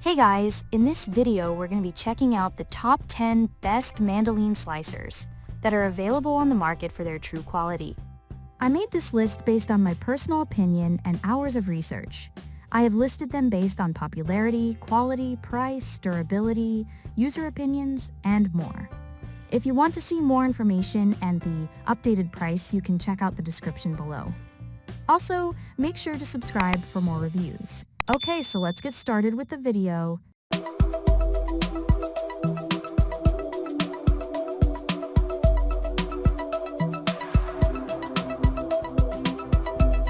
Hey guys, in this video we're going to be checking out the top 10 best Mandoline slicers that are available on the market for their true quality. I made this list based on my personal opinion and hours of research. I have listed them based on popularity, quality, price, durability, user opinions, and more. If you want to see more information and the updated price, you can check out the description below. Also, make sure to subscribe for more reviews. Okay, so let's get started with the video.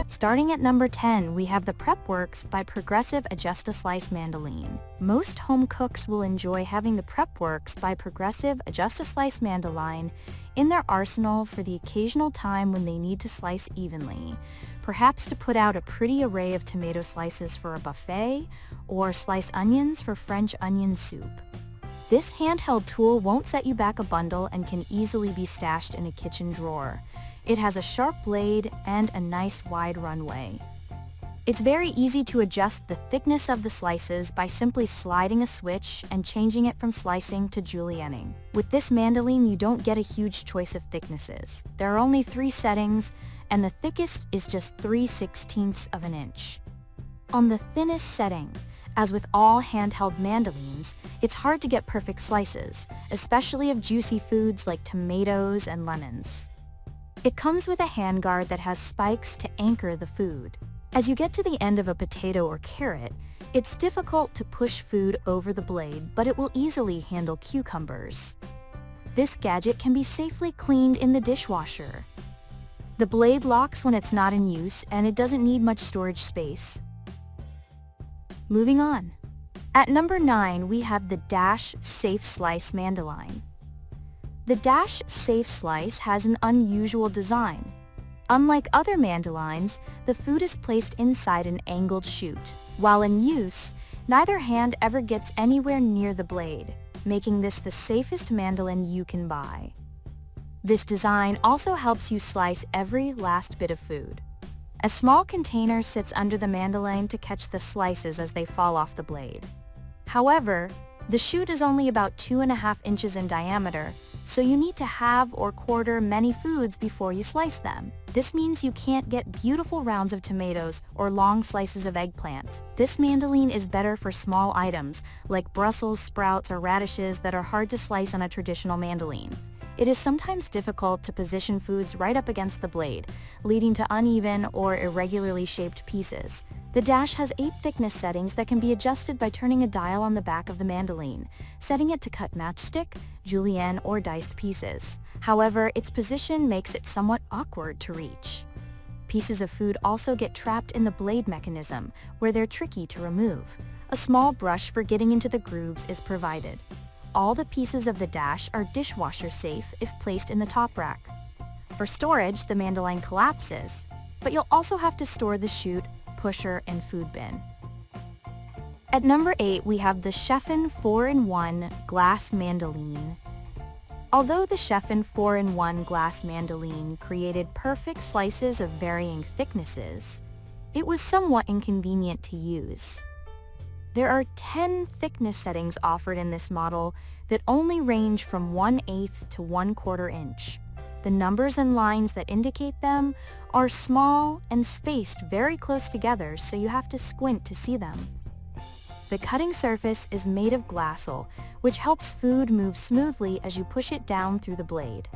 Starting at number 10, we have the PrepWorks by Progressive Adjust-A-Slice Mandoline. Most home cooks will enjoy having the PrepWorks by Progressive Adjust-A-Slice Mandoline in their arsenal for the occasional time when they need to slice evenly, perhaps to put out a pretty array of tomato slices for a buffet, or slice onions for French onion soup. This handheld tool won't set you back a bundle and can easily be stashed in a kitchen drawer. It has a sharp blade and a nice wide runway. It's very easy to adjust the thickness of the slices by simply sliding a switch and changing it from slicing to julienning. With this mandoline, you don't get a huge choice of thicknesses. There are only 3 settings, and the thickest is just 3/16 of an inch. On the thinnest setting, as with all handheld mandolines, it's hard to get perfect slices, especially of juicy foods like tomatoes and lemons. It comes with a handguard that has spikes to anchor the food. As you get to the end of a potato or carrot, it's difficult to push food over the blade, but it will easily handle cucumbers. This gadget can be safely cleaned in the dishwasher. The blade locks when it's not in use, and it doesn't need much storage space. Moving on. At number 9, we have the Dash Safe Slice Mandoline. The Dash Safe Slice has an unusual design. Unlike other mandolines, the food is placed inside an angled chute. While in use, neither hand ever gets anywhere near the blade, making this the safest mandolin you can buy. This design also helps you slice every last bit of food. A small container sits under the mandoline to catch the slices as they fall off the blade. However, the chute is only about 2.5 inches in diameter, so you need to halve or quarter many foods before you slice them. This means you can't get beautiful rounds of tomatoes or long slices of eggplant. This mandoline is better for small items like Brussels sprouts or radishes that are hard to slice on a traditional mandoline. It is sometimes difficult to position foods right up against the blade, leading to uneven or irregularly shaped pieces. The Dash has 8 thickness settings that can be adjusted by turning a dial on the back of the mandoline, setting it to cut matchstick, julienne, or diced pieces. However, its position makes it somewhat awkward to reach. Pieces of food also get trapped in the blade mechanism, where they're tricky to remove. A small brush for getting into the grooves is provided. All the pieces of the Dash are dishwasher safe if placed in the top rack. For storage, the mandoline collapses, but you'll also have to store the chute, pusher, and food bin. At number 8, we have the Sheffin 4-in-1 Glass Mandoline. Although the Sheffin 4-in-1 Glass Mandoline created perfect slices of varying thicknesses, it was somewhat inconvenient to use. There are 10 thickness settings offered in this model that only range from 1/8 to 1/4 inch. The numbers and lines that indicate them are small and spaced very close together, so you have to squint to see them. The cutting surface is made of glassel, which helps food move smoothly as you push it down through the blade.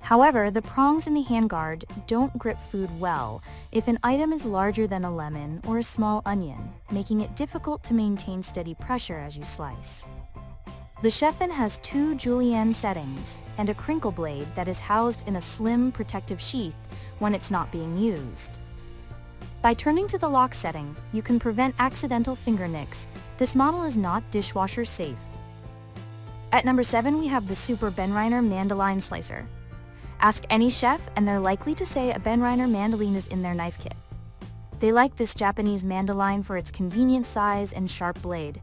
However, the prongs in the handguard don't grip food well if an item is larger than a lemon or a small onion, making it difficult to maintain steady pressure as you slice. The Sheffin has 2 julienne settings and a crinkle blade that is housed in a slim protective sheath when it's not being used. By turning to the lock setting, you can prevent accidental finger nicks. This model is not dishwasher safe. At number 7, we have the Super Benriner Mandoline Slicer. Ask any chef and they're likely to say a Benriner mandoline is in their knife kit. They like this Japanese mandoline for its convenient size and sharp blade.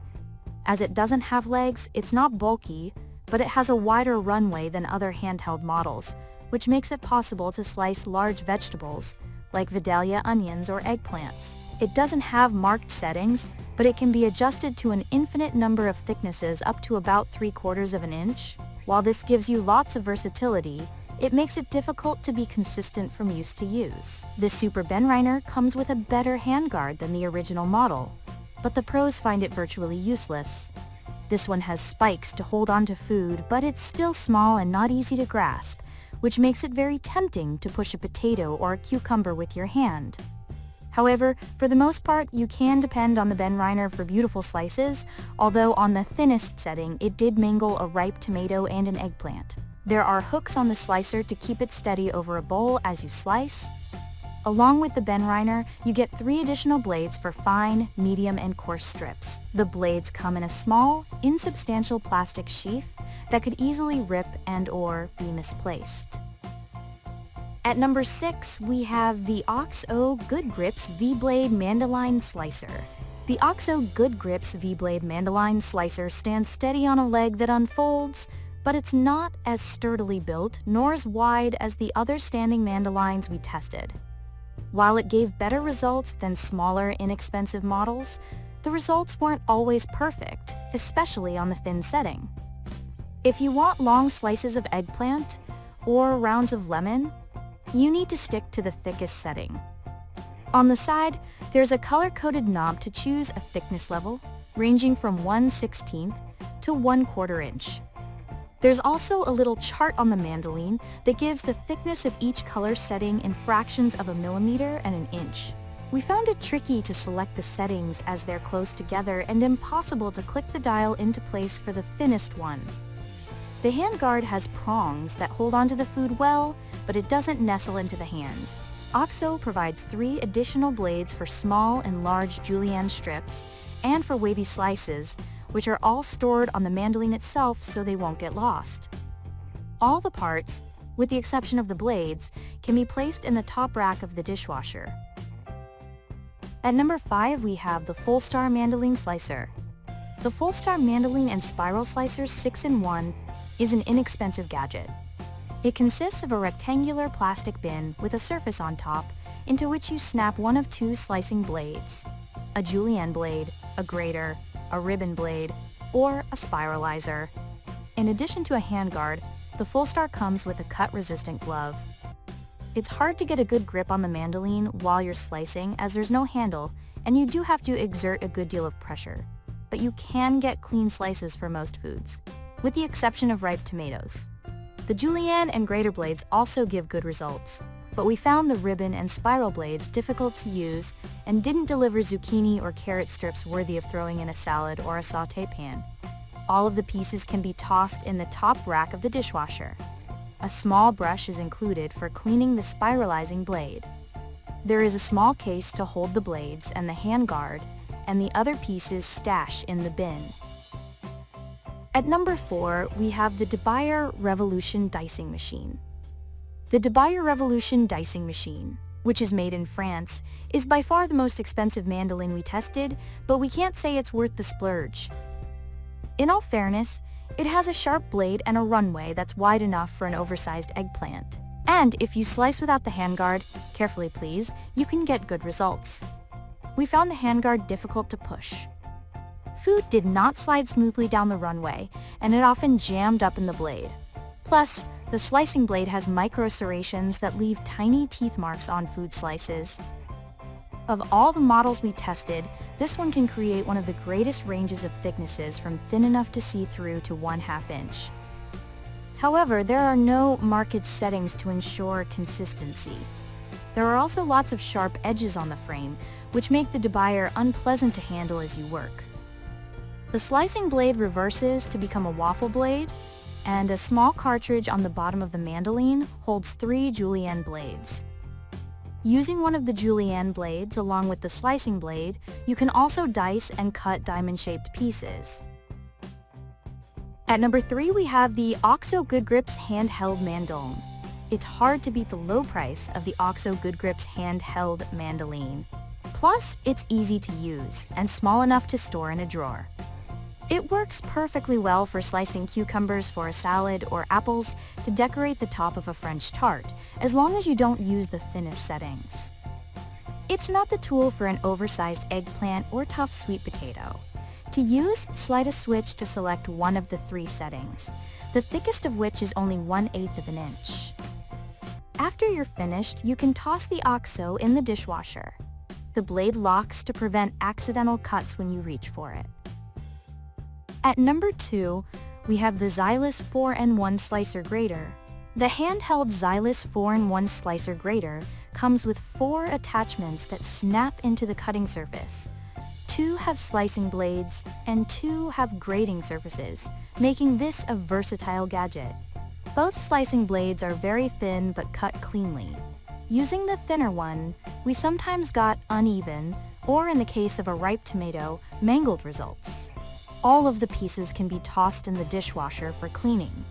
As it doesn't have legs, it's not bulky, but it has a wider runway than other handheld models, which makes it possible to slice large vegetables, like Vidalia onions or eggplants. It doesn't have marked settings, but it can be adjusted to an infinite number of thicknesses up to about 3/4 of an inch. While this gives you lots of versatility, it makes it difficult to be consistent from use to use. This Super Benriner comes with a better handguard than the original model, but the pros find it virtually useless. This one has spikes to hold onto food, but it's still small and not easy to grasp, which makes it very tempting to push a potato or a cucumber with your hand. However, for the most part, you can depend on the Benriner for beautiful slices, although on the thinnest setting, it did mangle a ripe tomato and an eggplant. There are hooks on the slicer to keep it steady over a bowl as you slice. Along with the Benriner, you get 3 additional blades for fine, medium, and coarse strips. The blades come in a small, insubstantial plastic sheath that could easily rip and/or be misplaced. At number 6, we have the OXO Good Grips V-blade Mandoline Slicer. The OXO Good Grips V-blade Mandoline Slicer stands steady on a leg that unfolds, but it's not as sturdily built nor as wide as the other standing mandolines we tested. While it gave better results than smaller, inexpensive models, the results weren't always perfect, especially on the thin setting. If you want long slices of eggplant or rounds of lemon, you need to stick to the thickest setting. On the side, there's a color-coded knob to choose a thickness level, ranging from 1/16 to 1/4 inch. There's also a little chart on the Mandoline that gives the thickness of each color setting in fractions of a millimeter and an inch. We found it tricky to select the settings as they're close together and impossible to click the dial into place for the thinnest one. The handguard has prongs that hold onto the food well, but it doesn't nestle into the hand. OXO provides 3 additional blades for small and large julienne strips and for wavy slices, which are all stored on the Mandoline itself so they won't get lost. All the parts, with the exception of the blades, can be placed in the top rack of the dishwasher. At number 5, we have the Fullstar Mandoline Slicer. The Fullstar Mandoline and Spiral Slicer 6-in-1 is an inexpensive gadget. It consists of a rectangular plastic bin with a surface on top into which you snap one of 2 slicing blades, a julienne blade, a grater, a ribbon blade, or a spiralizer. In addition to a handguard, the Fullstar comes with a cut-resistant glove. It's hard to get a good grip on the Mandoline while you're slicing as there's no handle and you do have to exert a good deal of pressure, but you can get clean slices for most foods, with the exception of ripe tomatoes. The julienne and grater blades also give good results, but we found the ribbon and spiral blades difficult to use and didn't deliver zucchini or carrot strips worthy of throwing in a salad or a sauté pan. All of the pieces can be tossed in the top rack of the dishwasher. A small brush is included for cleaning the spiralizing blade. There is a small case to hold the blades and the handguard, and the other pieces stash in the bin. At number 4, we have the DeBuyer Revolution Dicing Machine. The DeBuyer Revolution Dicing Machine, which is made in France, is by far the most expensive Mandoline we tested, but we can't say it's worth the splurge. In all fairness, it has a sharp blade and a runway that's wide enough for an oversized eggplant. And if you slice without the handguard, carefully please, you can get good results. We found the handguard difficult to push. Food did not slide smoothly down the runway, and it often jammed up in the blade. Plus, the slicing blade has micro serrations that leave tiny teeth marks on food slices. Of all the models we tested, this one can create one of the greatest ranges of thicknesses from thin enough to see through to 1/2 inch. However, there are no marked settings to ensure consistency. There are also lots of sharp edges on the frame, which make the DeBuyer unpleasant to handle as you work. The slicing blade reverses to become a waffle blade, and a small cartridge on the bottom of the Mandoline holds 3 julienne blades. Using one of the julienne blades along with the slicing blade, you can also dice and cut diamond-shaped pieces. At number 3, we have the OXO Good Grips Handheld Mandolne. It's hard to beat the low price of the OXO Good Grips Handheld Mandoline. Plus, it's easy to use and small enough to store in a drawer. It works perfectly well for slicing cucumbers for a salad or apples to decorate the top of a French tart, as long as you don't use the thinnest settings. It's not the tool for an oversized eggplant or tough sweet potato. To use, slide a switch to select one of the 3 settings, the thickest of which is only 1/8 of an inch. After you're finished, you can toss the OXO in the dishwasher. The blade locks to prevent accidental cuts when you reach for it. At number 2, we have the Zyliss 4-in-1 Slicer Grater. The handheld Zyliss 4-in-1 Slicer Grater comes with 4 attachments that snap into the cutting surface. 2 have slicing blades, and 2 have grating surfaces, making this a versatile gadget. Both slicing blades are very thin but cut cleanly. Using the thinner one, we sometimes got uneven, or in the case of a ripe tomato, mangled results. All of the pieces can be tossed in the dishwasher for cleaning.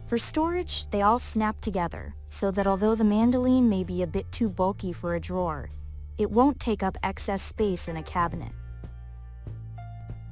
For storage, they all snap together, so that although the Mandoline may be a bit too bulky for a drawer, it won't take up excess space in a cabinet.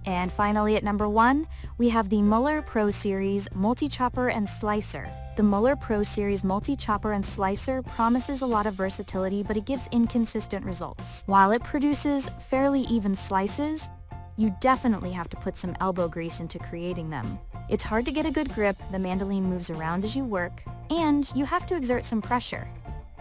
And finally at number 1, we have the Muller Pro Series Multi-Chopper and Slicer. The Muller Pro Series Multi-Chopper and Slicer promises a lot of versatility, but it gives inconsistent results. While it produces fairly even slices, you definitely have to put some elbow grease into creating them. It's hard to get a good grip, the Mandoline moves around as you work, and you have to exert some pressure.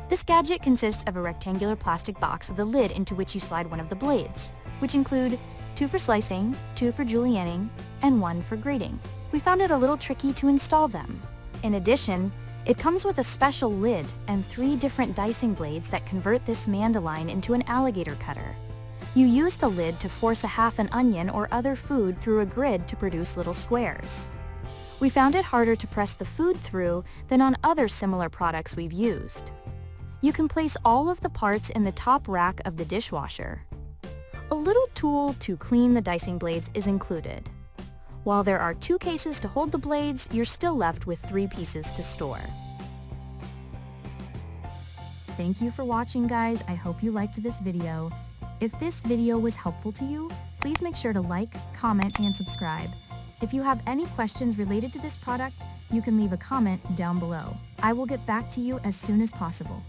This gadget consists of a rectangular plastic box with a lid into which you slide one of the blades, which include 2 for slicing, 2 for julienning, and 1 for grating. We found it a little tricky to install them. In addition, it comes with a special lid and 3 different dicing blades that convert this Mandoline into an alligator cutter. You use the lid to force a half an onion or other food through a grid to produce little squares. We found it harder to press the food through than on other similar products we've used. You can place all of the parts in the top rack of the dishwasher. A little tool to clean the dicing blades is included. While there are 2 cases to hold the blades, you're still left with 3 pieces to store. Thank you for watching, guys. I hope you liked this video. If this video was helpful to you, please make sure to like, comment, and subscribe. If you have any questions related to this product, you can leave a comment down below. I will get back to you as soon as possible.